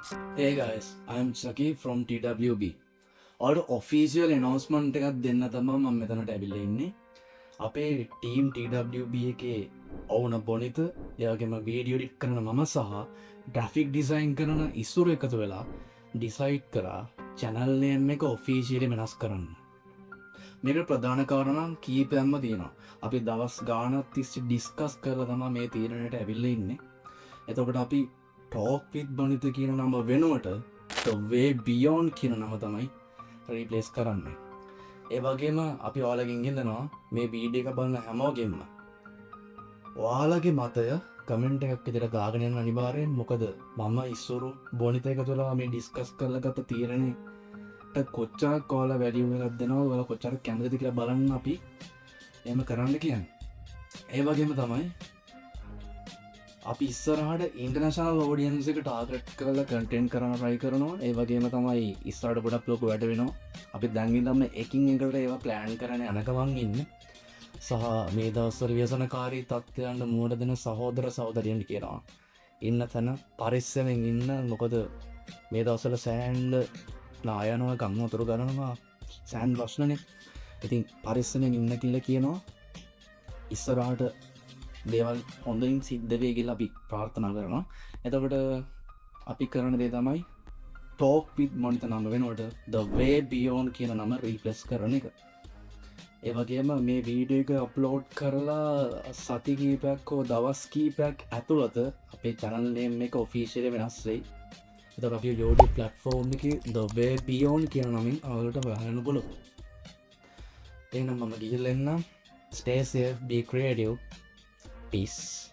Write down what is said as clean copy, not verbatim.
Hey guys, I'm Saki from TWB. ඔයාලට official announcement එකක් දෙන්න තමයි මම මෙතනට ඇවිල්ලා ඉන්නේ. අපේ ටීම් TWB එකේ ඔවුන බොනිත, එයාගේම වීඩියෝ එඩිට් කරන මම සහ ග්‍රැෆික් ඩිසයින් කරන ඉසුරු එකතු වෙලා ඩිසයිඩ් කරා channel name එක ඔෆිෂියලි වෙනස් කරන්න. මේක ප්‍රධාන කාරණා කීපයක්ම තියෙනවා. අපි දවස් ගාණක් තිස්සේ ඩිස්කස් කරලා තමයි මේ තීරණයට ඇවිල්ලා ඉන්නේ. එතකොට අපි ටෝක් විත් බනිත කියන නම වෙනුවට The Way Beyond කියන නම තමයි රීප්ලේස් කරන්න. ඒ වගේම අපි ඔයාලගෙන් ඉල්ලනවා මේ වීඩියෝ එක බලන හැමෝගෙම ඔයාලගේ මතය කමෙන්ට් එකක් විදිහට දාගෙන යන්න අනිවාර්යෙන්. මොකද මම ඉස්සුරු බොනිත එකතු වෙලා මේ ඩිස්කස් කරලා ගත්ත තීරණයට කොච්චරක් ඔයාලා වැලියු එකක් දෙනවද, ඔයාලා කොච්චරක් කැමතිද කියලා බලන්න අපි එහෙම කරන්න කියන්නේ. ඒ වගේම තමයි අපි ඉස්සරහට ඉන්ටර්නැෂනල් ඔඩියන්ස් එක ටාගට් කරලා කන්ටෙන්ට් කරන්න try කරනවා. ඒ වගේම තමයි ඉස්සරහට ගොඩක් ලොකු වැඩ වෙනවා. අපි දැන් ඉඳන්ම එකින් එකට ඒවා ප්ලෑන් කරන්න යනකම් ඉන්නේ. සහ මේ දවස්වල ව්‍යසනකාරී තත්ත්වයන්ට මුහුණ දෙන සහෝදර සහෝදරියන් කියනවා ඉන්න තැන පරිස්සමෙන් ඉන්න. මොකද මේ දවස්වල සෑන්ඩ් නායනවා ගම් වතුර ගලනවා සෑන්ඩ් ප්‍රශ්නනේ. ඉතින් පරිස්සමෙන් ඉන්න කියලා කියනවා. ඉස්සරහට දේවල් හොඳින් සිද්ධ වේ කියලා අපි ප්‍රාර්ථනා කරනවා. එතකොට අපි කරන දේ තමයි Talk with මොනිත නම වෙනකොට The Way Beyond කියන නම රීප්ලේස් කරන එක. ඒ වගේම මේ වීඩියෝ එක අප්ලෝඩ් කරලා සති කීපයක් හෝ දවස් කීපයක් ඇතුළත අපේ channel name එක officially වෙනස් වෙයි. එතකොට අපි YouTube platform එකේ The Way Beyond කියන නමින් ඔයාලට බලන්න පුළුවන්. එහෙනම් මම ගිහිල්ලා එන්නම්. Stay safe, be creative. Peace.